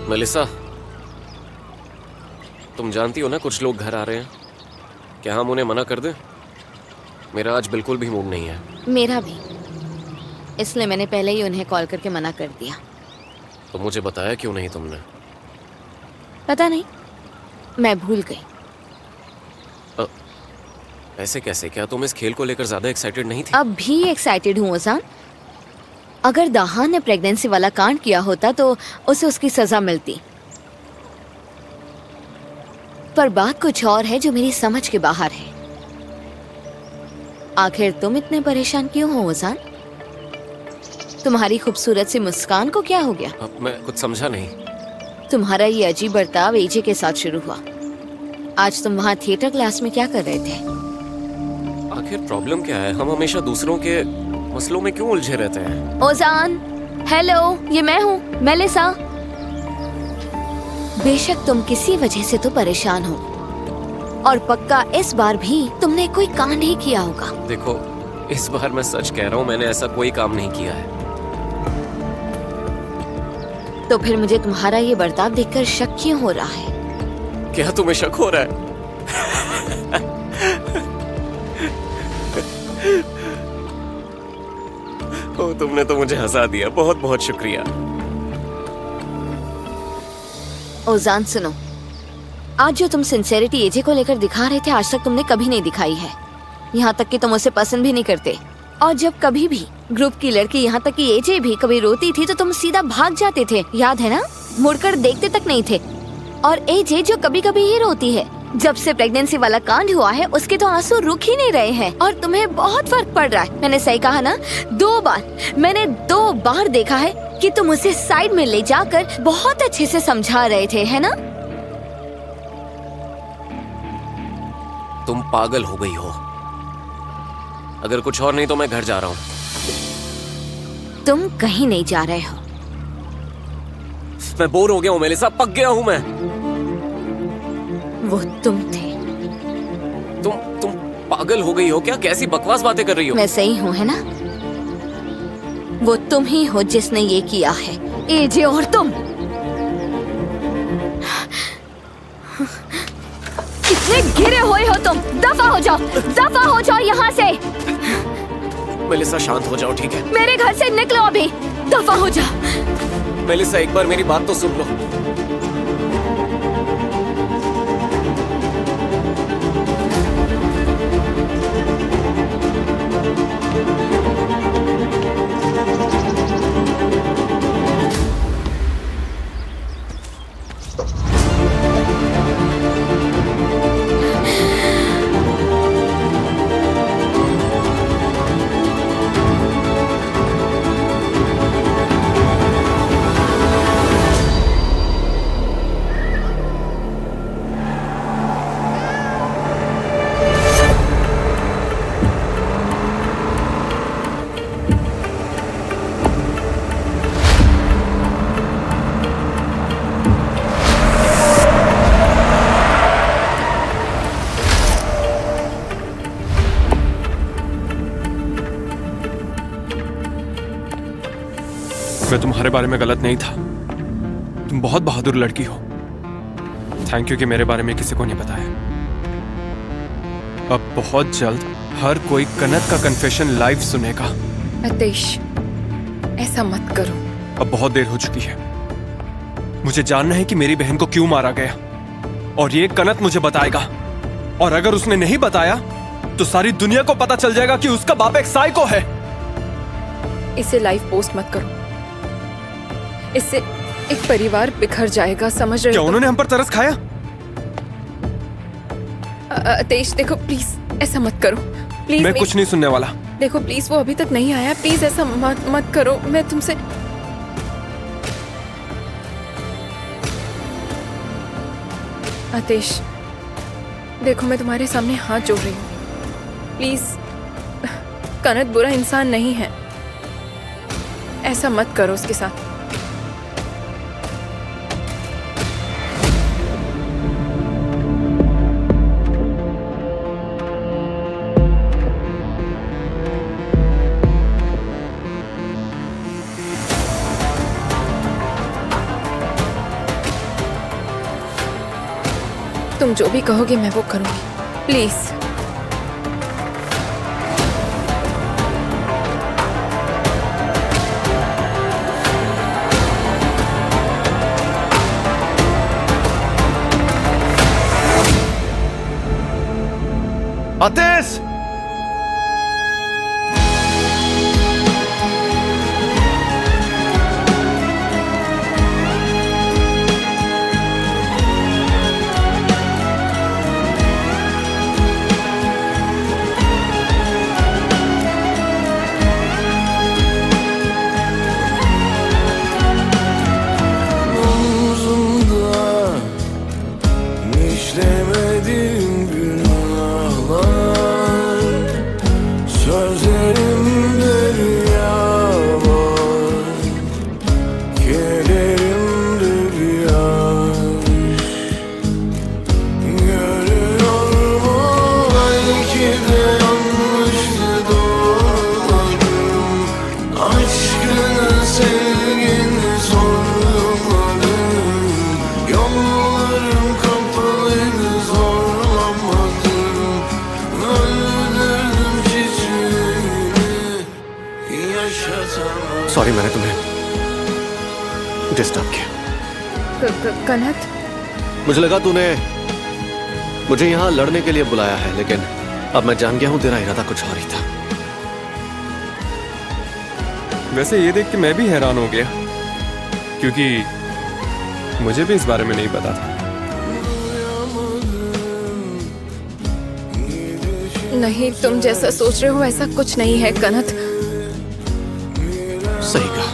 Melissa, तुम जानती हो ना कुछ लोग घर आ रहे हैं। क्या हम उन्हें मना कर दें? मेरा आज बिल्कुल भी मूड नहीं है। मेरा भी, इसलिए मैंने पहले ही उन्हें कॉल करके मना कर दिया। तो मुझे बताया क्यों नहीं तुमने? पता नहीं, मैं भूल गई। ऐसे कैसे? क्या तुम इस खेल को लेकर ज्यादा एक्साइटेड नहीं थी? अब भी एक्साइटेड हूँ ओजान। अगर दाहान ने प्रेगनेंसी वाला कांड किया होता तो उसे उसकी सजा मिलती, पर बात कुछ और है जो मेरी समझ के बाहर है। आखिर तुम इतने परेशान क्यों हो ओजान? तुम्हारी खूबसूरत सी मुस्कान को क्या हो गया? अब मैं कुछ समझा नहीं। तुम्हारा ये अजीब बर्ताव एजे के साथ शुरू हुआ। आज तुम वहाँ थिएटर क्लास में क्या कर रहे थे? आखिर प्रॉब्लम क्या है? हम हमेशा दूसरों के मसलों में क्यों उलझे रहते हैं? ओजान, हेलो, ये मैं हूँ, मेलिसा। बेशक तुम किसी वजह से तो परेशान हो, और पक्का इस बार भी तुमने कोई कांड ही किया होगा। देखो, इस बार मैं सच कह रहा हूँ, मैंने ऐसा कोई काम नहीं किया है। तो फिर मुझे तुम्हारा ये बर्ताव देखकर शक क्यों हो रहा है? क्या तुम्हें शक हो रहा है? ओ, तुमने तो मुझे हंसा दिया। बहुत बहुत शुक्रिया। ओजान सुनो, आज जो तुम सिंसेरिटी एजे को लेकर दिखा रहे थे, आज तक तुमने कभी नहीं दिखाई है। यहाँ तक कि तुम उसे पसंद भी नहीं करते। और जब कभी भी ग्रुप की लड़की, यहाँ तक कि एजे भी कभी रोती थी तो तुम सीधा भाग जाते थे, याद है ना? मुड़कर देखते तक नहीं थे। और एजे जो कभी कभी ही रोती है, जब से प्रेगनेंसी वाला कांड हुआ है उसके तो आंसू रुक ही नहीं रहे हैं। और तुम्हें बहुत फर्क पड़ रहा है। मैंने सही कहा ना? मैंने दो बार देखा है कि तुम उसे साइड में ले जाकर बहुत अच्छे से समझा रहे थे, है ना? तुम पागल हो गई हो। अगर कुछ और नहीं तो मैं घर जा रहा हूँ। तुम कहीं नहीं जा रहे हो। मैं बोर हो गया हूँ मेलिसा, पक गया हूँ मैं। वो तुम थे। तुम पागल हो गई हो क्या? कैसी बकवास बातें कर रही हो? मैं सही हूँ, है ना? वो तुम ही हो जिसने ये किया है, एजे, और तुम। कितने गिरे हुए हो तुम। दफा हो जाओ यहाँ से। मेलिसा शांत हो जाओ, ठीक है? मेरे घर से निकलो अभी। दफा हो जाओ। मेलिसा, एक बार मेरी बात तो सुन लो। मैं तुम्हारे बारे में गलत नहीं था। तुम बहुत बहादुर लड़की हो। थैंक यू कि मेरे बारे में किसी को नहीं बताया। अब बहुत जल्द हर कोई कनत का कन्फेशन लाइव सुनेगा। आतिश, ऐसा मत करो। अब बहुत देर हो चुकी है। मुझे जानना है कि मेरी बहन को क्यों मारा गया, और ये कनत मुझे बताएगा। और अगर उसने नहीं बताया तो सारी दुनिया को पता चल जाएगा कि उसका बाप एक साइको है। इसे लाइव पोस्ट मत करो। इससे एक परिवार बिखर जाएगा, समझ रहे हो? क्या उन्होंने हम पर तरस खाया? आतिश देखो, प्लीज ऐसा मत करो। प्लीज, मैं कुछ नहीं सुनने वाला। देखो प्लीज, वो अभी तक नहीं आया। प्लीज ऐसा मत करो। मैं तुमसे आतिश, देखो मैं तुम्हारे सामने हाथ जोड़ रही हूँ। प्लीज, कनत बुरा इंसान नहीं है। ऐसा मत करो उसके साथ। तुम जो भी कहोगे मैं वो करूंगी, प्लीज। आतिश! सॉरी, मैंने तुम्हें डिस्टर्ब किया। कनत, मुझे लगा तूने मुझे यहाँ लड़ने के लिए बुलाया है, लेकिन अब मैं जान गया हूँ तेरा इरादा कुछ और ही था। वैसे ये देख के मैं भी हैरान हो गया, क्योंकि मुझे भी इस बारे में नहीं पता था। नहीं, तुम जैसा सोच रहे हो ऐसा कुछ नहीं है कनत। सही कहा,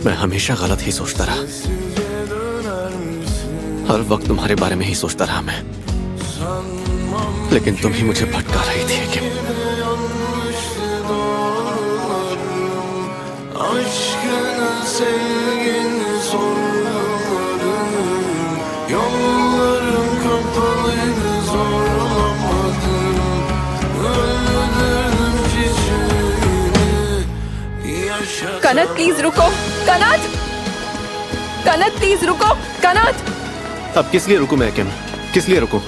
मैं हमेशा गलत ही सोचता रहा, हर वक्त तुम्हारे बारे में ही सोचता रहा मैं, लेकिन तुम ही मुझे भटका रही थी कि कनत प्लीज रुको, कनत, कनत प्लीज रुको, कनत। अब किस लिए रुकूं मैं, किम? किस लिए रुकूं?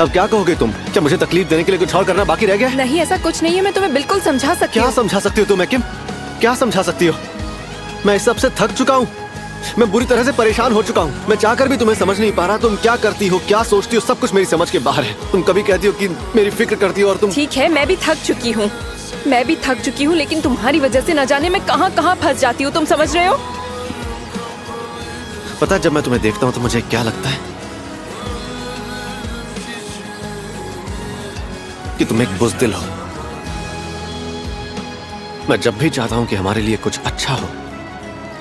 अब क्या कहोगे तुम? क्या मुझे तकलीफ देने के लिए कुछ और करना बाकी रह गया? नहीं, ऐसा कुछ नहीं है, मैं तुम्हें बिल्कुल समझा सकती हूँ। क्या समझा सकती हो तुम, किम? क्या समझा सकती हो? मैं इस सबसे थक चुका हूँ, मैं बुरी तरह से परेशान हो चुका हूँ। मैं चाहकर भी तुम्हें समझ नहीं पा रहा। तुम क्या करती हो, क्या सोचती हो, सब कुछ मेरी समझ के बाहर है। तुम कभी कहती हो कि मेरी फिक्र करती हो और तुम... ठीक है, मैं भी थक चुकी हूँ, मैं भी थक चुकी हूँ, लेकिन तुम्हारी वजह से न जाने मैं कहाँ कहाँ फंस जाती हूँ, तुम समझ रहे हो? पता है, जब मैं तुम्हें देखता हूँ तो मुझे क्या लगता है कि तुम एक बुज़दिल हो। मैं जब भी चाहता हूँ कि हमारे लिए कुछ अच्छा हो,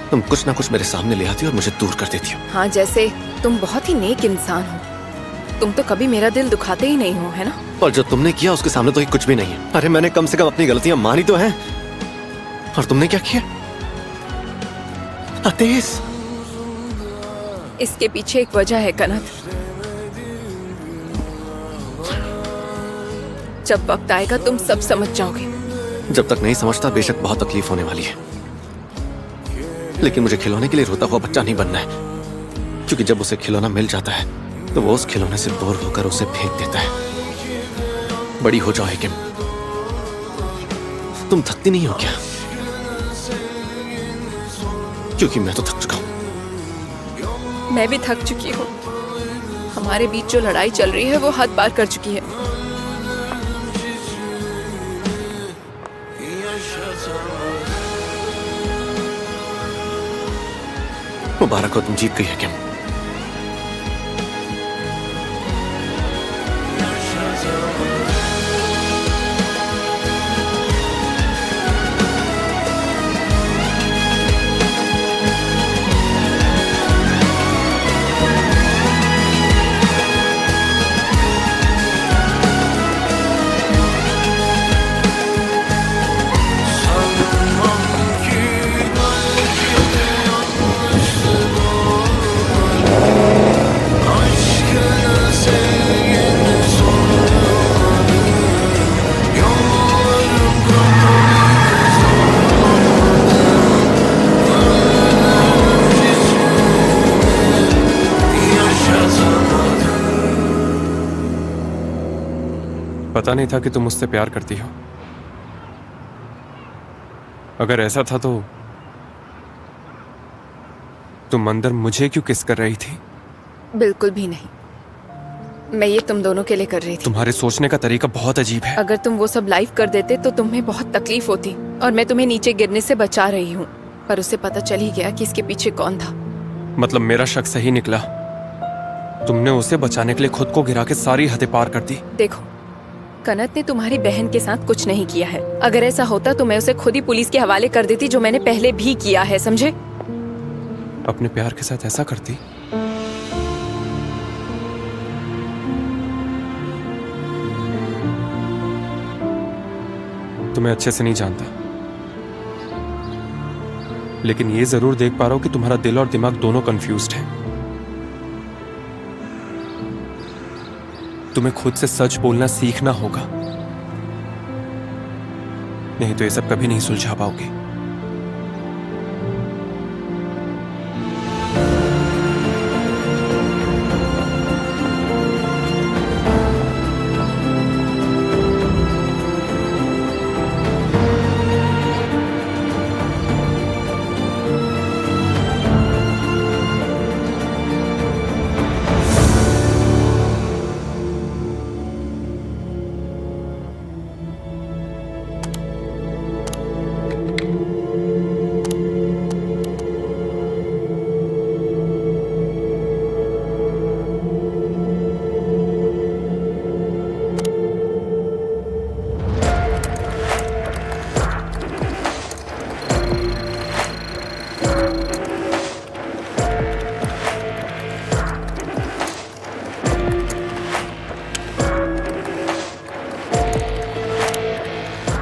तुम कुछ ना कुछ मेरे सामने ले आती हो और मुझे दूर कर देती हो। हाँ, जैसे तुम बहुत ही नेक इंसान हो, तुम तो कभी मेरा दिल दुखाते ही नहीं हो, है ना? और जो तुमने किया उसके सामने तो ये कुछ भी नहीं है। अरे मैंने कम से कम अपनी गलतियां मानी तो हैं, और तुमने क्या किया? आतिश, इसके पीछे एक वजह है कनत। जब वक्त आएगा तुम सब समझ जाओगे। जब तक नहीं समझता बेशक बहुत तकलीफ होने वाली है, लेकिन मुझे खिलौने के लिए रोता हुआ बच्चा नहीं बनना है, क्योंकि जब उसे खिलौना मिल जाता है तो वो उस खिलौने से बोर होकर उसे फेंक देता है। बड़ी हो जाओ किम, तुम थकती नहीं हो क्या? क्योंकि मैं तो थक चुका हूं। मैं भी थक चुकी हूँ। हमारे बीच जो लड़ाई चल रही है वो हद पार कर चुकी है। मुबारक हो, तुम जीत गई है किम। पता नहीं था कि तुम मुझसे प्यार करती हो। अगर ऐसा था तो तुम अंदर मुझे क्यों किस कर रही थी? बिल्कुल भी नहीं, मैं ये तुम दोनों के लिए कर रही थी। तुम्हारे सोचने का तरीका बहुत अजीब है। अगर तुम वो सब लाइव कर देते तो तुम्हें बहुत तकलीफ होती, और मैं तुम्हें नीचे गिरने से बचा रही हूँ। पर उसे पता चल ही गया कि इसके पीछे कौन था। मतलब मेरा शक सही निकला? तुमने उसे बचाने के लिए खुद को गिरा के सारी हदें पार कर दी। देखो, कनत ने तुम्हारी बहन के साथ कुछ नहीं किया है। अगर ऐसा होता तो मैं उसे खुद ही पुलिस के हवाले कर देती, जो मैंने पहले भी किया है, समझे? अपने प्यार के साथ ऐसा करती? तुम्हें अच्छे से नहीं जानता, लेकिन ये जरूर देख पा रहा हूं कि तुम्हारा दिल और दिमाग दोनों कंफ्यूज्ड है। तुम्हें खुद से सच बोलना सीखना होगा, नहीं तो ये सब कभी नहीं सुलझा पाओगे।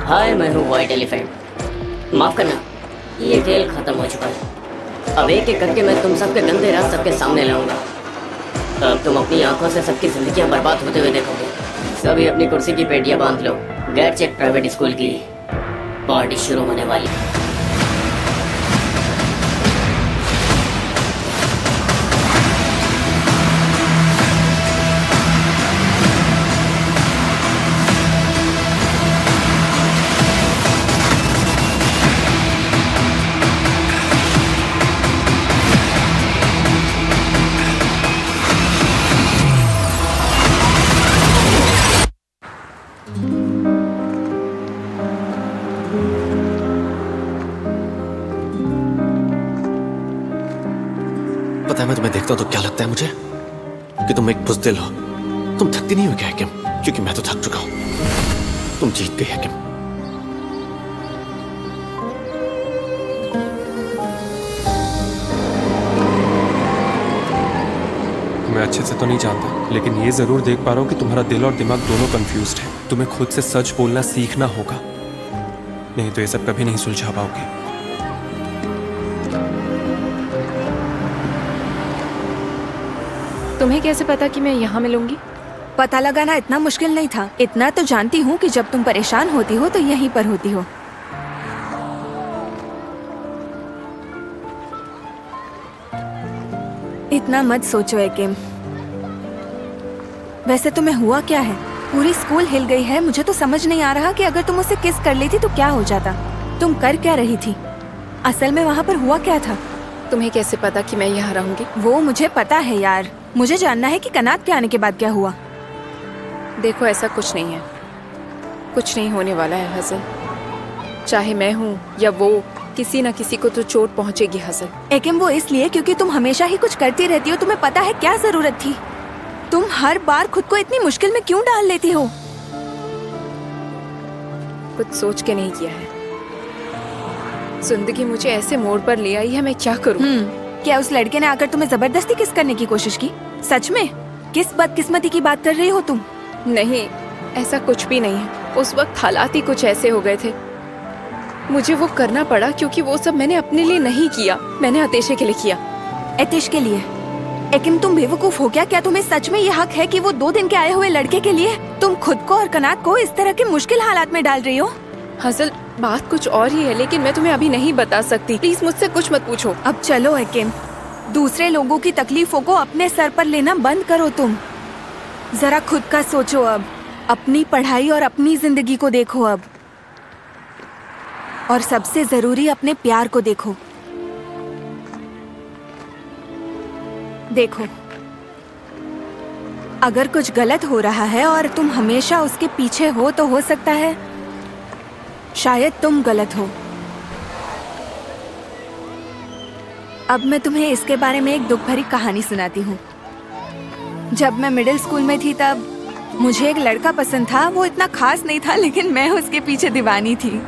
हाय, मैं हूँ व्हाइट एलिफेंट। माफ करना, ये खेल खत्म हो चुका है। अब एक एक करके मैं तुम सबके गंदे राज सबके सामने लाऊंगा। अब तुम अपनी आंखों से सबकी जिंदगियां बर्बाद होते हुए देखोगे। सभी अपनी कुर्सी की पेटियां बांध लो। गेट चेक प्राइवेट स्कूल की पार्टी शुरू होने वाली है। पता है, मैं तुम्हें देखता हूं तो क्या लगता है मुझे कि तुम एक बुज़दिल हो। तुम थकती नहीं हो क्या किम? क्योंकि मैं तो थक चुका हूं। तुम जीत गई है किम। मैं अच्छे से तो नहीं जानता, लेकिन ये जरूर देख पा रहा हूं कि तुम्हारा दिल और दिमाग दोनों कंफ्यूज्ड है। तुम्हें खुद से सच बोलना सीखना होगा, नहीं तो ये सब कभी नहीं सुलझा पाओगे। तुम्हें कैसे पता कि मैं यहाँ मिलूंगी? पता लगाना इतना मुश्किल नहीं था। इतना तो जानती हूँ कि जब तुम परेशान होती हो तो यहीं पर होती हो। इतना मत सोचो एकिम। वैसे तुम्हें हुआ क्या है? पूरी स्कूल हिल गई है। मुझे तो समझ नहीं आ रहा कि अगर तुम उसे किस कर लेती तो क्या हो जाता। तुम कर क्या रही थी? असल में वहाँ पर हुआ क्या था? तुम्हें कैसे पता कि मैं यहाँ रहूंगी? वो मुझे पता है यार। मुझे जानना है कि कनात के आने के बाद क्या हुआ। देखो, ऐसा कुछ नहीं है। कुछ नहीं होने वाला है हसन। चाहे मैं हूँ या वो, किसी न किसी को तो चोट पहुँचेगी हसन। एकिम, वो इसलिए क्योंकि तुम हमेशा ही कुछ करती रहती हो। तुम्हें पता है क्या जरूरत थी? तुम हर बार खुद को इतनी मुश्किल में क्यों डाल लेती हो? कुछ सोच के नहीं किया है। जिंदगी मुझे ऐसे मोड़ पर ले आई है, मैं क्या करूं? क्या उस लड़के ने आकर तुम्हें जबरदस्ती किस करने की कोशिश की? सच में? किस बदकिस्मती की बात कर रही हो तुम? नहीं, ऐसा कुछ भी नहीं है। उस वक्त हालात ही कुछ ऐसे हो गए थे। मुझे वो करना पड़ा क्योंकि वो सब मैंने अपने लिए नहीं किया, मैंने अतेशे के लिए किया। अतेश के लिए? लेकिन तुम बेवकूफ हो क्या? क्या तुम्हें सच में ये हक है कि वो 2 दिन के आए हुए लड़के के लिए तुम खुद को और कनात को इस तरह के मुश्किल हालात में डाल रही हो? हसल, बात कुछ और ही है, लेकिन मैं तुम्हें अभी नहीं बता सकती। प्लीज मुझसे कुछ मत पूछो। अब चलो एकिम, दूसरे लोगों की तकलीफों को अपने सर पर लेना बंद करो। तुम जरा खुद का सोचो। अब अपनी पढ़ाई और अपनी जिंदगी को देखो अब, और सबसे जरूरी अपने प्यार को देखो। देखो, अगर कुछ गलत हो रहा है और तुम हमेशा उसके पीछे हो तो हो सकता है शायद तुम गलत हो। अब मैं तुम्हें इसके बारे में एक दुख भरी कहानी सुनाती हूँ। जब मैं मिडिल स्कूल में थी तब मुझे एक लड़का पसंद था। वो इतना खास नहीं था लेकिन मैं उसके पीछे दीवानी थी।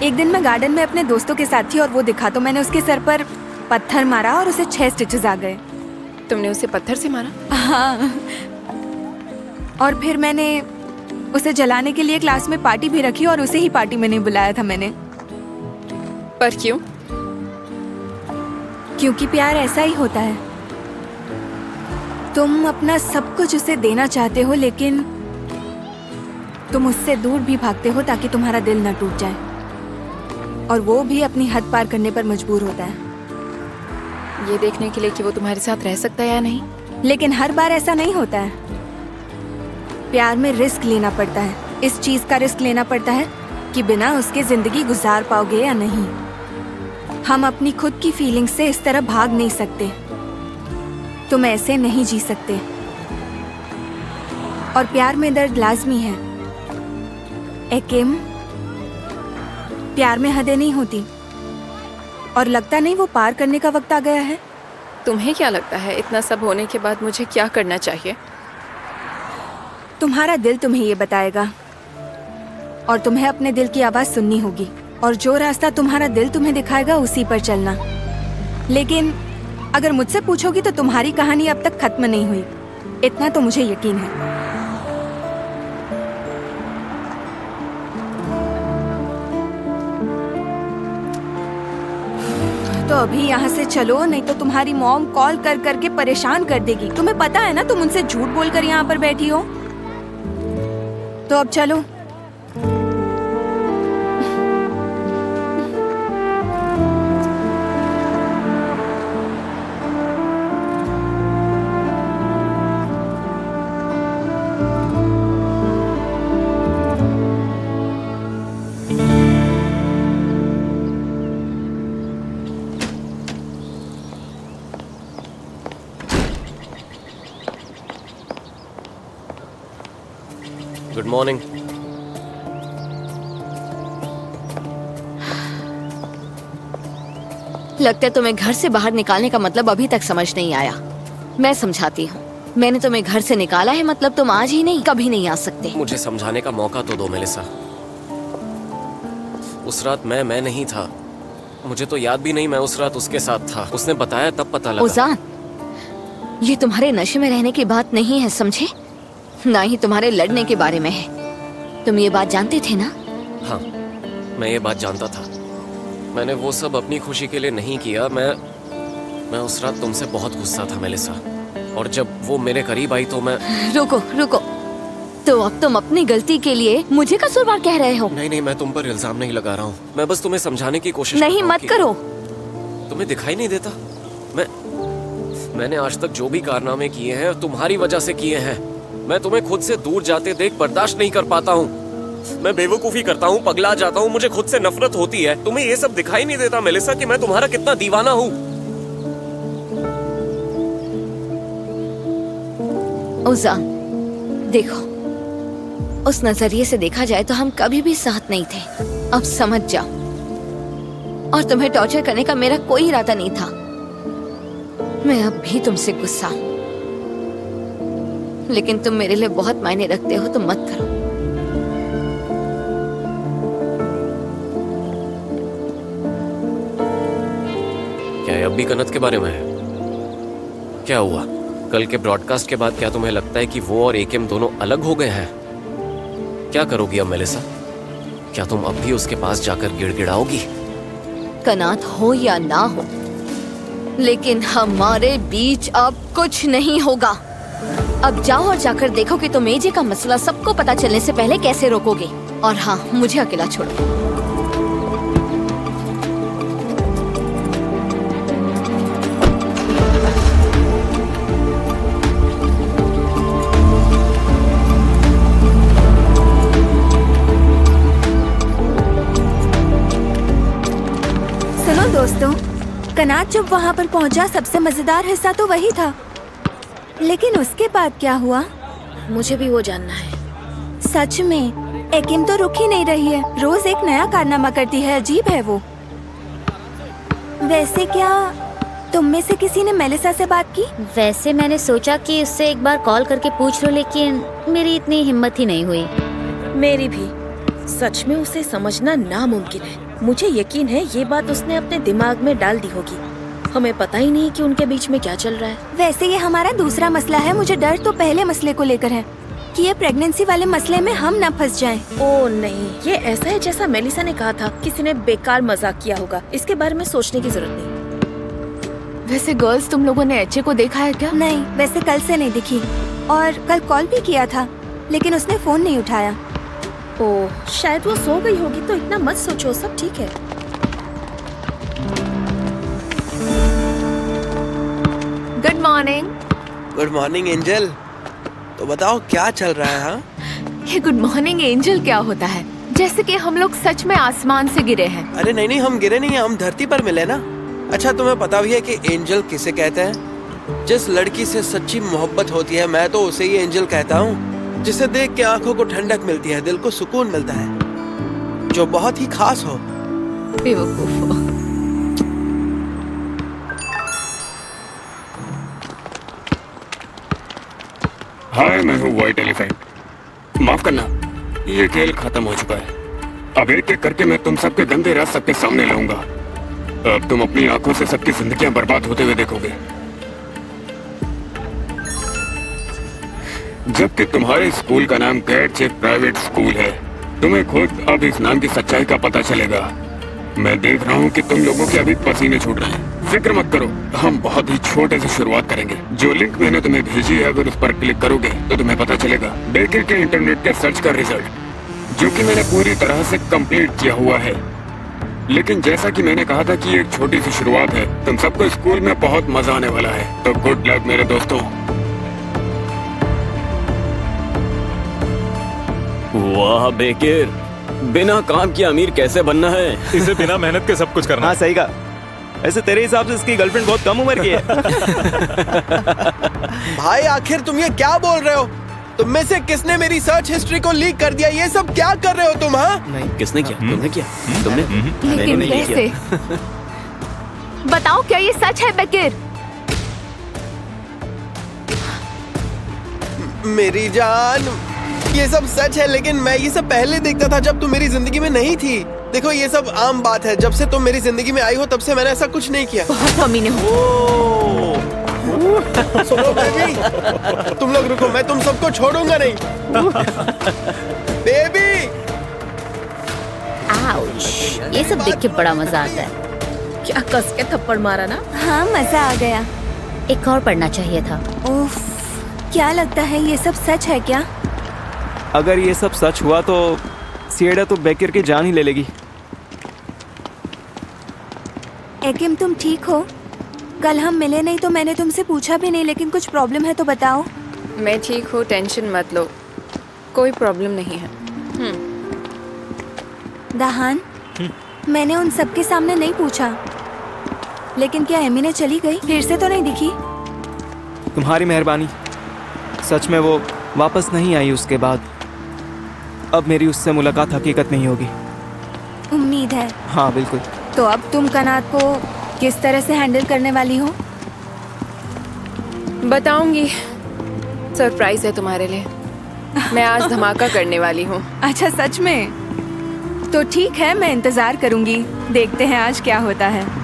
एक दिन मैं गार्डन में अपने दोस्तों के साथ थी और वो दिखा तो मैंने उसके सर पर पत्थर मारा और उसे 6 स्टिचेस आ गए। तुमने उसे पत्थर से मारा? हाँ, और फिर मैंने उसे जलाने के लिए क्लास में पार्टी भी रखी और उसे ही पार्टी में नहीं बुलाया था मैंने। पर क्यों? क्योंकि प्यार ऐसा ही होता है। तुम अपना सब कुछ उसे देना चाहते हो लेकिन तुम उससे दूर भी भागते हो ताकि तुम्हारा दिल न टूट जाए, और वो भी अपनी हद पार करने पर मजबूर होता है ये देखने के लिए कि वो तुम्हारे साथ रह सकता है या नहीं। लेकिन हर बार ऐसा नहीं होता है। प्यार में रिस्क लेना पड़ता है। इस चीज का रिस्क लेना पड़ता है कि बिना उसके जिंदगी गुजार पाओगे या नहीं। हम अपनी खुद की फीलिंग से इस तरह भाग नहीं सकते। तुम ऐसे नहीं जी सकते। और प्यार में दर्द लाजमी है। एकिम, प्यार में हदें नहीं होती, और लगता नहीं वो पार करने का वक्त आ गया है। तुम्हें क्या लगता है इतना सब होने के बाद मुझे क्या करना चाहिए? तुम्हारा दिल तुम्हें ये बताएगा, और तुम्हें अपने दिल की आवाज सुननी होगी, और जो रास्ता तुम्हारा दिल तुम्हें दिखाएगा उसी पर चलना। लेकिन अगर मुझसे पूछोगी तो तुम्हारी कहानी अब तक खत्म नहीं हुई, इतना तो मुझे यकीन है। तो अभी यहाँ से चलो, नहीं तो तुम्हारी मॉम कॉल कर करके परेशान कर देगी। तुम्हें पता है ना तुम उनसे झूठ बोलकर यहाँ पर बैठी हो। तो अब चलो। Good morning. लगता है तुम्हें घर से बाहर निकालने का मतलब अभी तक समझ नहीं आया। मैं समझाती हूँ। मैंने तुम्हें घर से निकाला है, मतलब तुम आज ही नहीं कभी नहीं आ सकते। मुझे समझाने का मौका तो दो मेलिसा। उस रात मैं नहीं था। मुझे तो याद भी नहीं मैं उस रात उसके साथ था। उसने बताया तब पता लगा। ओजान, ये तुम्हारे नशे में रहने की बात नहीं है, समझे? ना ही तुम्हारे लड़ने के बारे में है। तुम ये बात जानते थे ना? हाँ, मैं ये बात जानता था। मैंने वो सब अपनी खुशी के लिए नहीं किया। मैं उस रात तुमसे बहुत गुस्सा था मेलिसा, और जब वो मेरे करीब आई तो मैं... रुको रुको, तो अब तुम अपनी गलती के लिए मुझे कसूरवार कह रहे हो? नहीं, मैं तुम पर इल्जाम नहीं लगा रहा हूँ। मैं बस तुम्हें समझाने की कोशिश नहीं, मत करो। तुम्हें दिखाई नहीं देता? मैंने आज तक जो भी कारनामे किए हैं तुम्हारी वजह से किए हैं। मैं तुम्हें खुद से दूर जाते देख बर्दाश्त नहीं कर पाता हूँ। मैं बेवकूफी करता हूँ, पगला जाता हूँ, मुझे खुद से नफरत होती है। तुम्हें ये सब दिखाई नहीं देता मेलिसा कि मैं तुम्हारा कितना दीवाना हूँ? ओजान, देखो, उस नजरिए से देखा जाए तो हम कभी भी साथ नहीं थे। अब समझ जाओ। और तुम्हें टॉर्चर करने का मेरा कोई इरादा नहीं था। मैं अब भी तुमसे गुस्सा हूं, लेकिन तुम मेरे लिए बहुत मायने रखते हो तो मत करो। क्या ये अब भी कनत के बारे में है? क्या हुआ कल के ब्रॉडकास्ट के बाद? क्या तुम्हें लगता है कि वो और एकेम दोनों अलग हो गए हैं? क्या करोगी अब मेलिसा? क्या तुम अब भी उसके पास जाकर गिड़गिड़ाओगी? कनात हो या ना हो, लेकिन हमारे बीच अब कुछ नहीं होगा। अब जाओ और जाकर देखो कि तुम एजे का मसला सबको पता चलने से पहले कैसे रोकोगे। और हाँ, मुझे अकेला छोड़ो। सुनो दोस्तों, कनात जब वहाँ पर पहुँचा सबसे मजेदार हिस्सा तो वही था, लेकिन उसके बाद क्या हुआ मुझे भी वो जानना है। सच में एकिम तो रुक ही नहीं रही है, रोज एक नया कारनामा करती है। अजीब है वो। वैसे क्या तुम में से किसी ने मेलिसा से बात की? वैसे मैंने सोचा कि उससे एक बार कॉल करके पूछ लो, लेकिन मेरी इतनी हिम्मत ही नहीं हुई। मेरी भी। सच में उसे समझना नामुमकिन है। मुझे यकीन है ये बात उसने अपने दिमाग में डाल दी होगी। हमें पता ही नहीं कि उनके बीच में क्या चल रहा है। वैसे ये हमारा दूसरा मसला है। मुझे डर तो पहले मसले को लेकर है कि ये प्रेगनेंसी वाले मसले में हम न फंस जाएं। ओ नहीं, ये ऐसा है जैसा मेलिसा ने कहा था। किसी ने बेकार मजाक किया होगा। इसके बारे में सोचने की जरूरत नहीं। वैसे गर्ल्स, तुम लोगों ने एचे को देखा है क्या? नहीं, वैसे कल से नहीं दिखी, और कल कॉल भी किया था लेकिन उसने फोन नहीं उठाया। ओह, शायद वो सो गई होगी। तो इतना मत सोचो, सब ठीक है। Good morning. Good morning angel. तो बताओ क्या चल रहा है? हाँ, ये गुड मॉर्निंग एंजल क्या होता है? जैसे कि हम लोग सच में आसमान से गिरे हैं। अरे नहीं, हम गिरे नहीं, हम धरती पर मिले ना। अच्छा, तुम्हें पता भी है कि एंजल किसे कहते हैं? जिस लड़की से सच्ची मोहब्बत होती है, मैं तो उसे ही एंजल कहता हूँ। जिसे देख के आंखों को ठंडक मिलती है, दिल को सुकून मिलता है, जो बहुत ही खास हो। बेवकूफ। हाय, मैं हूँ व्हाइट एलिफेंट। माफ करना, ये खेल खत्म हो चुका है। अब एक एक करके मैं तुम सबके गंदे राज सबके सामने लाऊंगा। अब तुम अपनी आंखों से सबकी जिंदगियां बर्बाद होते हुए देखोगे, जबकि तुम्हारे स्कूल का नाम कैट चेक प्राइवेट स्कूल है। तुम्हें खुद अब इस नाम की सच्चाई का पता चलेगा। मैं देख रहा हूँ कि तुम लोगों के अभी पसीने छूट रहे हैं। फिक्र मत करो, हम बहुत ही छोटे से शुरुआत करेंगे। जो लिंक मैंने तुम्हें भेजी है, अगर उस पर क्लिक करोगे तो तुम्हें पता चलेगा बेकर के इंटरनेट के सर्च का रिजल्ट, जो कि मैंने पूरी तरह से कंप्लीट किया हुआ है। लेकिन जैसा कि मैंने कहा था कि एक छोटी सी शुरुआत है, तुम सबको स्कूल में बहुत मजा आने वाला है। तो गुड लक मेरे दोस्तों। वाह बेकर, बिना काम किए अमीर कैसे बनना है? इसे बिना मेहनत के सब कुछ करना। हाँ सही कहा। ऐसे तेरे हिसाब से इसकी गर्लफ्रेंड बहुत कम उम्र की है। भाई आखिर तुम ये क्या बोल रहे हो? तुम में से किसने मेरी सर्च हिस्ट्री को लीक कर दिया? ये सब क्या कर रहे हो तुम? हाँ, नहीं, किसने किया? तुमने किया? तुमने? लेकिन नहीं कैसे? बताओ, क्या ये सच है बेकर? मेरी जान, ये सब सच है, लेकिन मैं ये सब पहले देखता था जब तुम मेरी जिंदगी में नहीं थी। देखो, ये सब आम बात है। जब से तुम मेरी जिंदगी में आई हो, तब से मैंने ऐसा कुछ नहीं किया। बहुत कमीने हो। सुनो बेबी, तुम लोग रुको, मैं तुम सबको छोड़ूंगा नहीं। बेबी, आउच, ये सब देख के बड़ा मजा आता है। क्या कस के थप्पड़ मारा ना? हाँ, मजा आ गया। एक और पढ़ना चाहिए था। उफ, क्या लगता है ये सब सच है क्या? अगर ये सब सच हुआ तो सिएडा तो बेकर की जान ही ले लेगी। एकिम, तुम ठीक हो? कल हम मिले नहीं तो मैंने तुमसे पूछा भी नहीं, लेकिन कुछ प्रॉब्लम है तो बताओ। मैं ठीक हूँ, टेंशन मत लो, कोई प्रॉब्लम नहीं है। दहान, मैंने उन सबके सामने नहीं पूछा, लेकिन क्या एमी ने चली गई? फिर से तो नहीं दिखी। तुम्हारी मेहरबानी। सच में वो वापस नहीं आई उसके बाद। अब मेरी उससे मुलाकात हकीकत नहीं होगी। उम्मीद है। हाँ बिल्कुल। तो अब तुम कनात को किस तरह से हैंडल करने वाली हो? बताऊंगी, सरप्राइज है तुम्हारे लिए। मैं आज धमाका करने वाली हूँ। अच्छा, सच में? तो ठीक है, मैं इंतजार करूंगी। देखते हैं आज क्या होता है।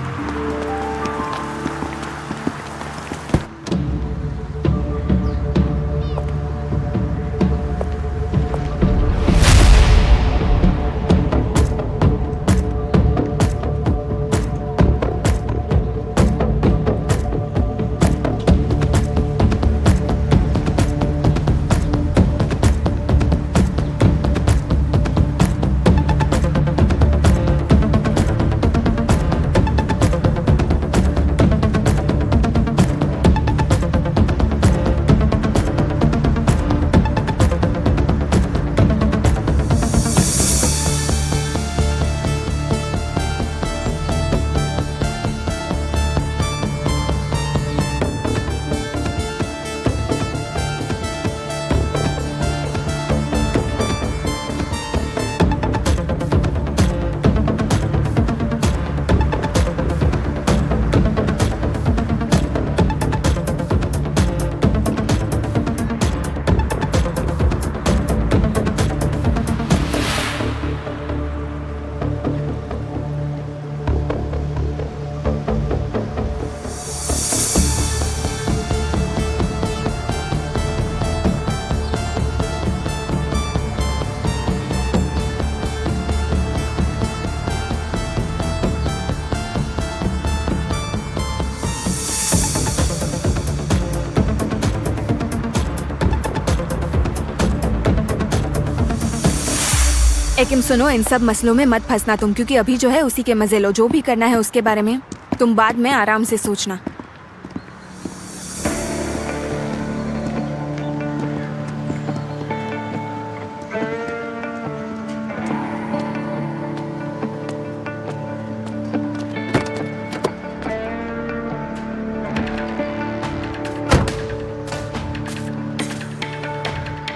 एकिम सुनो, इन सब मसलों में मत फंसना तुम, क्योंकि अभी जो है उसी के मजे लो। जो भी करना है उसके बारे में तुम बाद में आराम से सोचना।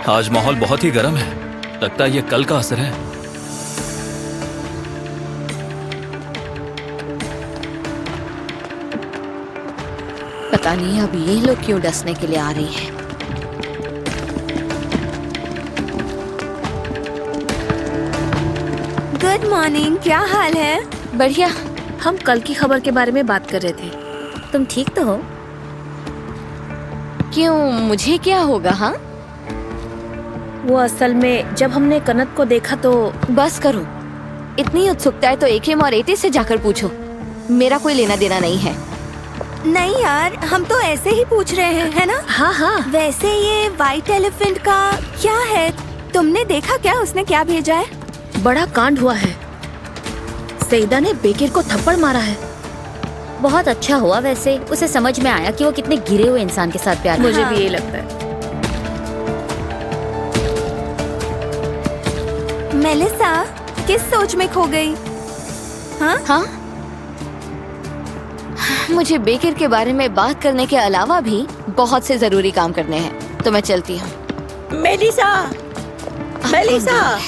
आज माहौल बहुत ही गर्म है, लगता है ये कल का असर है। पता नहीं अब ये लोग क्यों डसने के लिए आ रही हैं। गुड मॉर्निंग, क्या हाल है? बढ़िया। हम कल की खबर के बारे में बात कर रहे थे। तुम ठीक तो हो? क्यों, मुझे क्या होगा? हाँ, वो असल में जब हमने कनत को देखा तो। बस करो, इतनी उत्सुकता है तो एकेम और एते से जाकर पूछो, मेरा कोई लेना देना नहीं है। नहीं यार, हम तो ऐसे ही पूछ रहे हैं, है ना? हाँ हाँ। वैसे ये व्हाइट एलिफेंट का क्या है? तुमने देखा क्या उसने क्या भेजा है? बड़ा कांड हुआ है। सईदा ने बेकर को थप्पड़ मारा है। बहुत अच्छा हुआ, वैसे उसे समझ में आया कि वो कितने गिरे हुए इंसान के साथ प्यार। मुझे भी ये लगता है। मेलिसा किस सोच में खो गई? हाँ हाँ, मुझे बेकर के बारे में बात करने के अलावा भी बहुत से जरूरी काम करने हैं, तो मैं चलती हूँ। Melissa, Melissa,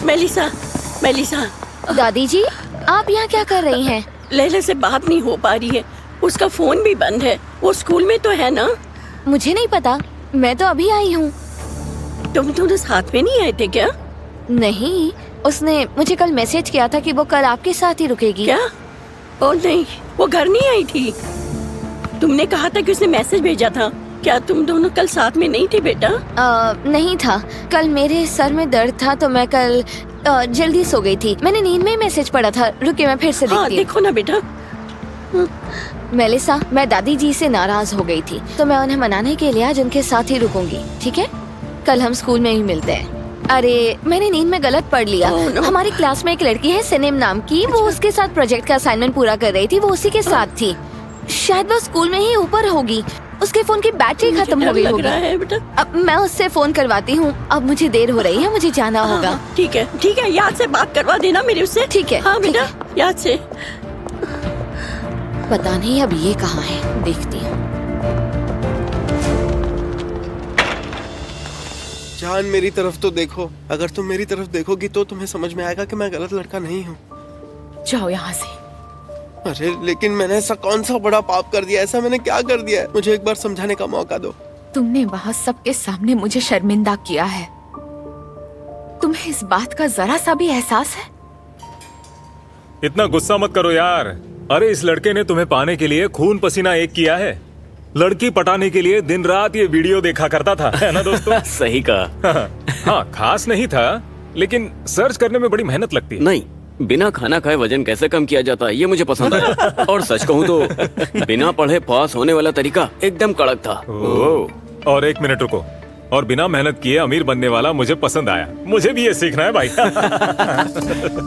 Melissa, Melissa. दादी जी, आप यहाँ क्या कर रही हैं? लैला से बात नहीं हो पा रही है, उसका फोन भी बंद है। वो स्कूल में तो है ना? मुझे नहीं पता, मैं तो अभी आई हूँ। तुम दोनों साथ में नहीं आए थे क्या? नहीं, उसने मुझे कल मैसेज किया था कि वो कल आपके साथ ही रुकेगी। क्या? ओ नहीं, वो घर नहीं आई थी। तुमने कहा था कि उसने मैसेज भेजा था। क्या तुम दोनों कल साथ में नहीं थे बेटा? नहीं था, कल मेरे सर में दर्द था तो मैं कल जल्दी सो गई थी। मैंने नींद में ही मैसेज पढ़ा था। रुकिए, मैं फिर से देखती हूँ। देखो ना बेटा। मेलिसा, मैं दादी जी से नाराज हो गई थी तो मैं उन्हें मनाने के लिए आज उनके साथ ही रुकूंगी, ठीक है? कल हम स्कूल में ही मिलते हैं। अरे, मैंने नींद में गलत पढ़ लिया। हमारी क्लास में एक लड़की है सिनेम नाम की, वो उसके साथ प्रोजेक्ट का असाइनमेंट पूरा कर रही थी। वो उसी के साथ थी। शायद वो स्कूल में ही ऊपर होगी। उसके फोन की बैटरी खत्म हो गई होगी। अब मैं उससे फोन करवाती हूँ। अब मुझे देर हो रही है, मुझे जाना होगा। ठीक है, ठीक है, याद से बात करवा देना मेरे उससे। ठीक है। हाँ बेटा, याद से। पता नहीं अब ये कहाँ है, देखती हूँ। जान, मेरी तरफ तो देखो। अगर तुम मेरी तरफ देखोगी तो तुम्हें समझ में आएगा कि मैं गलत लड़का नहीं हूँ। जाओ यहाँ से। अरे लेकिन मैंने ऐसा कौन सा बड़ा पाप कर दिया? ऐसा मैंने क्या कर दिया है? मुझे एक बार समझाने का मौका दो। तुमने वहाँ सबके सामने मुझे शर्मिंदा किया है। तुम्हें इस बात का जरा सा भी एहसास है? इतना गुस्सा मत करो यार। अरे इस लड़के ने तुम्हें पाने के लिए खून पसीना एक किया है। लड़की पटाने के लिए दिन रात ये वीडियो देखा करता था, है ना दोस्तों? सही कहा। हाँ, खास नहीं था, लेकिन सर्च करने में बड़ी मेहनत लगती है। नहीं, बिना खाना खाए वजन कैसे कम किया जाता है ये मुझे पसंद आया। और सच कहूँ तो बिना पढ़े पास होने वाला तरीका एकदम कड़क था। और एक मिनट रुको, और बिना मेहनत किए अमीर बनने वाला मुझे पसंद आया। मुझे भी ये सीखना है भाई।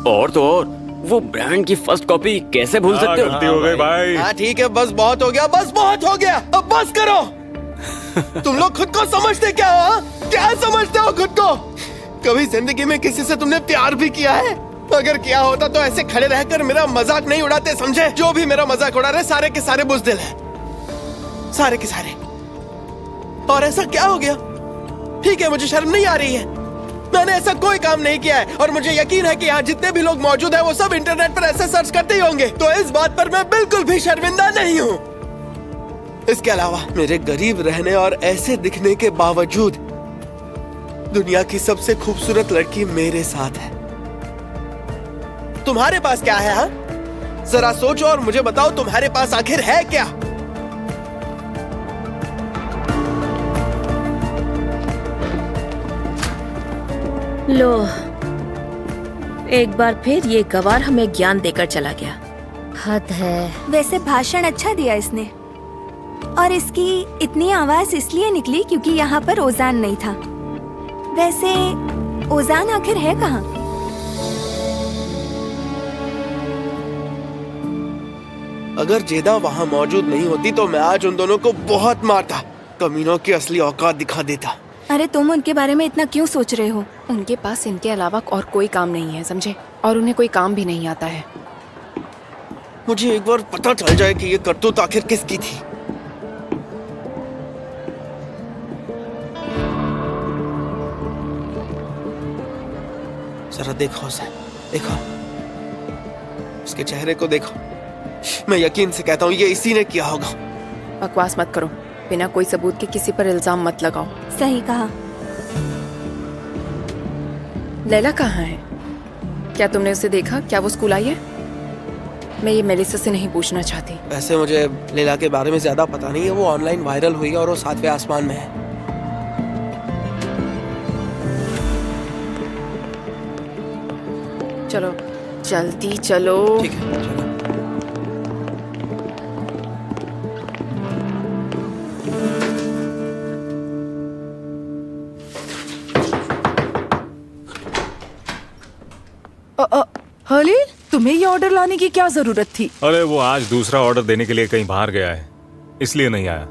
और तो और वो ब्रांड की फर्स्ट कॉपी कैसे भूल सकते हो? गलती हो गई भाई। हाँ ठीक है, बस बहुत हो गया, बस बहुत हो गया। अब बस करो। तुम लोग खुद को समझते क्या हो? क्या समझते हो खुद को? कभी जिंदगी में किसी से तुमने प्यार भी किया है? अगर किया होता तो ऐसे खड़े रहकर मेरा मजाक नहीं उड़ाते, समझे? जो भी मेरा मजाक उड़ा रहे सारे के सारे बुज़दिल हैं, सारे के सारे। और ऐसा क्या हो गया? ठीक है, मुझे शर्म नहीं आ रही है। मैंने ऐसा कोई काम नहीं किया है और मुझे यकीन है कि यहाँ जितने भी लोग मौजूद हैं वो सब इंटरनेट पर ऐसे सर्च करते ही होंगे। तो इस बात पर मैं बिल्कुल भी शर्मिंदा नहीं हूँ। इसके अलावा मेरे गरीब रहने और ऐसे दिखने के बावजूद दुनिया की सबसे खूबसूरत लड़की मेरे साथ है। तुम्हारे पास क्या है? हाँ, जरा सोचो और मुझे बताओ, तुम्हारे पास आखिर है क्या? लो, एक बार फिर ये गवार हमें ज्ञान देकर चला गया। हद है। वैसे भाषण अच्छा दिया इसने, और इसकी इतनी आवाज इसलिए निकली क्योंकि यहाँ पर ओजान नहीं था। वैसे ओजान आखिर है कहाँ? अगर जेदा वहाँ मौजूद नहीं होती तो मैं आज उन दोनों को बहुत मारता, कमीनों की असली औकात दिखा देता। अरे तुम उनके बारे में इतना क्यों सोच रहे हो? उनके पास इनके अलावा और कोई काम नहीं है, समझे? और उन्हें कोई काम भी नहीं आता है। मुझे एक बार पता चल जाए कि ये करतूत आखिर किसकी थी। जरा देखो उसे, देखो उसके चेहरे को देखो। मैं यकीन से कहता हूँ ये इसी ने किया होगा। बकवास मत करो, बिना कोई सबूत के किसी पर इल्जाम मत लगाओ। सही कहा। लैला कहाँ है? क्या तुमने उसे देखा? क्या वो स्कूल आई है? मैं ये मेलिसा से नहीं पूछना चाहती। वैसे मुझे लैला के बारे में ज्यादा पता नहीं है। वो ऑनलाइन वायरल हुई और वो 7वें आसमान में है। चलो जल्दी चलो। ठीक है चलो। हलील, तुम्हें ये ऑर्डर लाने की क्या जरूरत थी? अरे वो आज दूसरा ऑर्डर देने के लिए कहीं बाहर गया है, इसलिए नहीं आया।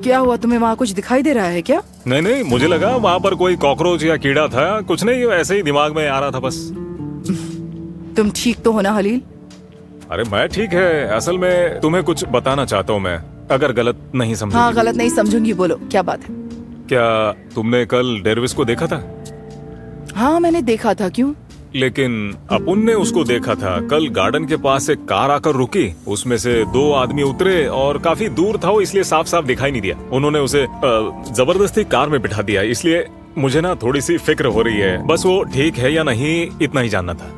क्या हुआ, तुम्हें वहाँ कुछ दिखाई दे रहा है क्या? नहीं नहीं, मुझे लगा वहाँ पर कोई कॉकरोच या कीड़ा था। कुछ नहीं, ऐसे ही दिमाग में आ रहा था बस। तुम ठीक तो हो ना हलील? अरे मैं ठीक है। असल में तुम्हें कुछ बताना चाहता हूँ मैं, अगर गलत नहीं समझोगी। हाँ, गलत नहीं समझूंगी, बोलो क्या बात है? क्या तुमने कल डेरविस को देखा था? हाँ मैंने देखा था। क्यों? लेकिन अपुन ने उसको देखा था। कल गार्डन के पास एक कार आकर रुकी, उसमें से 2 आदमी उतरे और काफी दूर था वो, इसलिए साफ साफ दिखाई नहीं दिया। उन्होंने उसे जबरदस्ती कार में बिठा दिया, इसलिए मुझे ना थोड़ी सी फिक्र हो रही है। बस वो ठीक है या नहीं इतना ही जानना था।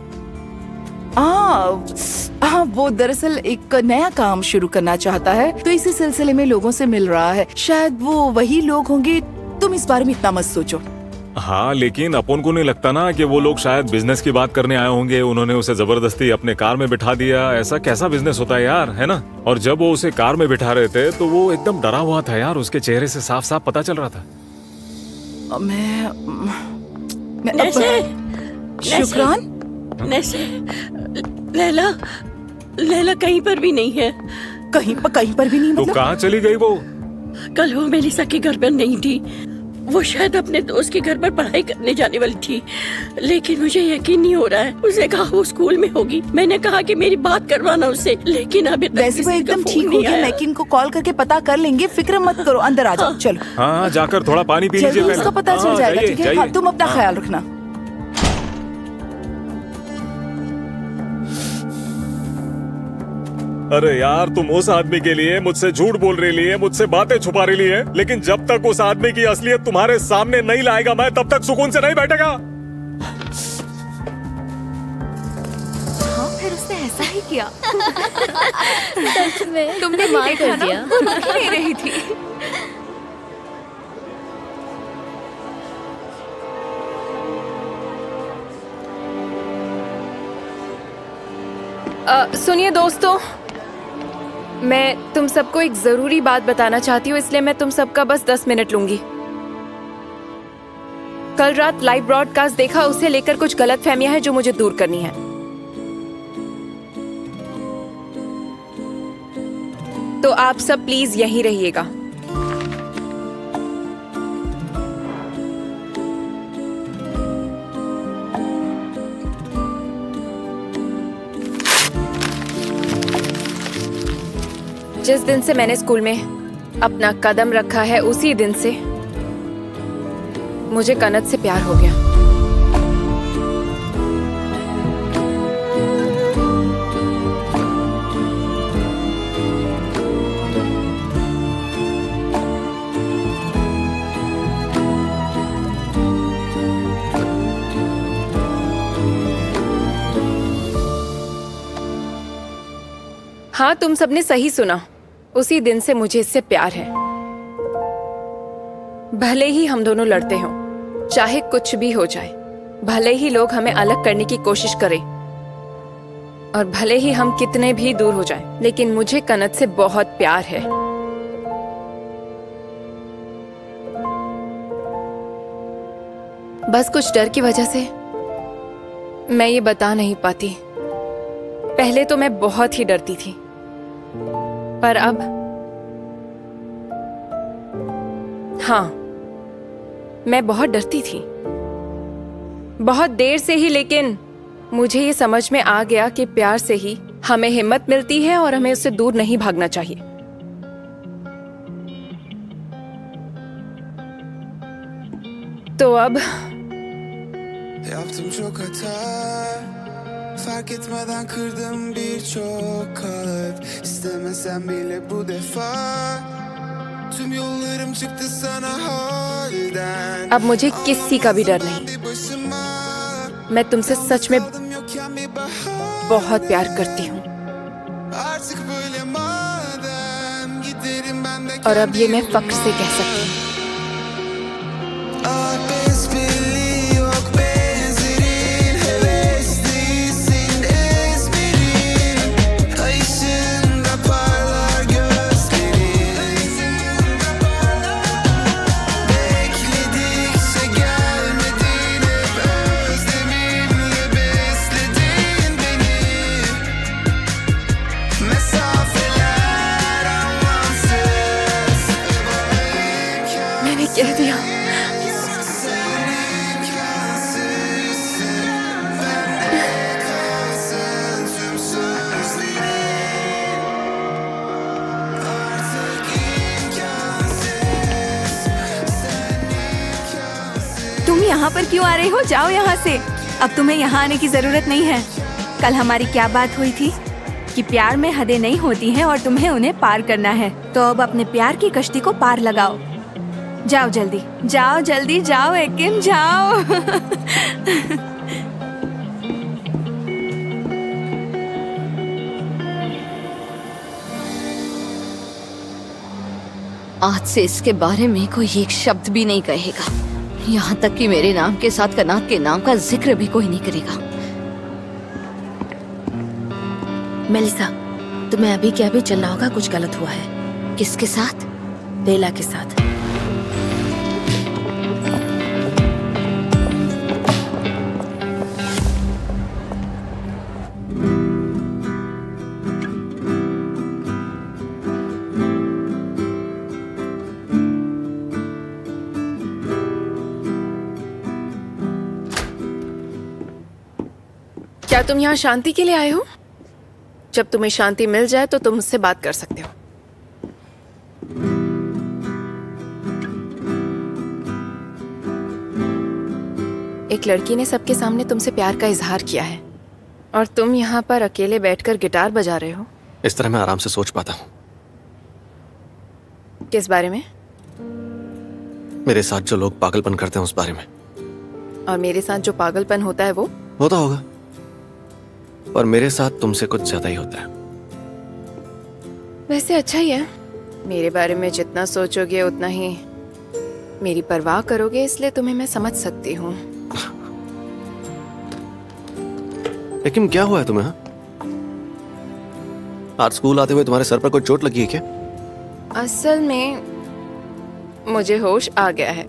हाँ, वो दरअसल एक नया काम शुरू करना चाहता है, तो इसी सिलसिले में लोगों से मिल रहा है। शायद वो वही लोग होंगे, तुम इस बारे में इतना मत सोचो। हाँ, लेकिन अपन को नहीं लगता ना कि वो लोग शायद बिजनेस की बात करने आए होंगे। उन्होंने उसे जबरदस्ती अपने कार में बिठा दिया। ऐसा कैसा बिजनेस होता है यार, है ना? और जब वो उसे कार में बिठा रहे थे तो वो एकदम डरा हुआ था यार, उसके चेहरे से साफ साफ पता चल रहा था। शुक्रान, लैला कहीं पर भी नहीं है। कहीं पर भी नहीं? तो मतलब कहाँ चली गई वो? कल वो मेलिसा के घर पर नहीं थी। वो शायद अपने दोस्त के घर पर पढ़ाई करने जाने वाली थी, लेकिन मुझे यकीन नहीं हो रहा है। उसने कहा वो स्कूल में होगी। मैंने कहा कि मेरी बात करवाना उससे, लेकिन अभी तक वैसे वो एकदम ठीक हो गया। मैकिन को कॉल करके पता कर लेंगे, फिक्र मत करो। अंदर आ जाओ, चलो। हाँ, जाकर थोड़ा पानी पी लीजिए। जल्दी उसका पता चल जाएगा, ठीक है? हाँ, तुम अपना ख्याल रखना। अरे यार, तुम उस आदमी के लिए मुझसे झूठ बोल रही है, मुझसे बातें छुपा रही है, लेकिन जब तक उस आदमी की असलियत तुम्हारे सामने नहीं लाएगा मैं, तब तक सुकून से नहीं बैठेगा। हाँ, फिर उसने ऐसा ही किया। सच में तुमने कमाल कर दिया। ले रही थी। सुनिए दोस्तों, मैं तुम सबको एक जरूरी बात बताना चाहती हूँ, इसलिए मैं तुम सबका बस 10 मिनट लूंगी। कल रात लाइव ब्रॉडकास्ट देखा, उसे लेकर कुछ गलतफहमियां हैं जो मुझे दूर करनी है। तो आप सब प्लीज यहीं रहिएगा। जिस दिन से मैंने स्कूल में अपना कदम रखा है, उसी दिन से मुझे कनत से प्यार हो गया। हाँ, तुम सबने सही सुना, उसी दिन से मुझे इससे प्यार है। भले ही हम दोनों लड़ते हों, चाहे कुछ भी हो जाए, भले ही लोग हमें अलग करने की कोशिश करें, और भले ही हम कितने भी दूर हो जाएं, लेकिन मुझे कनत से बहुत प्यार है। बस कुछ डर की वजह से मैं ये बता नहीं पाती। पहले तो मैं बहुत ही डरती थी, पर अब हाँ, मैं बहुत डरती थी, बहुत देर से ही। लेकिन मुझे ये समझ में आ गया कि प्यार से ही हमें हिम्मत मिलती है और हमें उससे दूर नहीं भागना चाहिए। तो अब yaptım çok hata, fark etmeden kırdım birçok kalp. İstemesem bile bu defa tüm yollarım çıktı sana halden. अब मुझे किसी का भी डर नहीं। मैं तुमसे सच में बहुत प्यार करती हूँ और अब ये मैं फख्र से कह सकती हूँ। कह दिया तुम यहाँ पर क्यों आ रही हो? जाओ यहाँ से। अब तुम्हें यहाँ आने की जरूरत नहीं है। कल हमारी क्या बात हुई थी कि प्यार में हदें नहीं होती हैं और तुम्हें उन्हें पार करना है। तो अब अपने प्यार की कश्ती को पार लगाओ। जाओ जल्दी, जाओ जल्दी, जाओ एकिम, जाओ। आज से इसके बारे में कोई एक शब्द भी नहीं कहेगा, यहाँ तक कि मेरे नाम के साथ कनात के नाम का जिक्र भी कोई नहीं करेगा। मेलिसा, तुम्हें अभी क्या भी चलना होगा, कुछ गलत हुआ है। किसके साथ? बेला के साथ। क्या तुम यहाँ शांति के लिए आए हो? जब तुम्हें शांति मिल जाए तो तुम मुझसे बात कर सकते हो। एक लड़की ने सबके सामने तुमसे प्यार का इजहार किया है और तुम यहाँ पर अकेले बैठकर गिटार बजा रहे हो। इस तरह मैं आराम से सोच पाता हूँ। किस बारे में? मेरे साथ जो लोग पागलपन करते हैं उस बारे में। और मेरे साथ जो पागलपन होता है वो? होता होगा, पर मेरे साथ तुमसे कुछ ज्यादा ही होता है। वैसे अच्छा ही है। मेरे बारे में जितना सोचोगे उतना ही मेरी परवाह करोगे, इसलिए तुम्हें मैं समझ सकती हूँ। लेकिन क्या हुआ है तुम्हें? हाँ? आज स्कूल आते हुए तुम्हारे सर पर कोई चोट लगी है क्या? असल में मुझे होश आ गया है।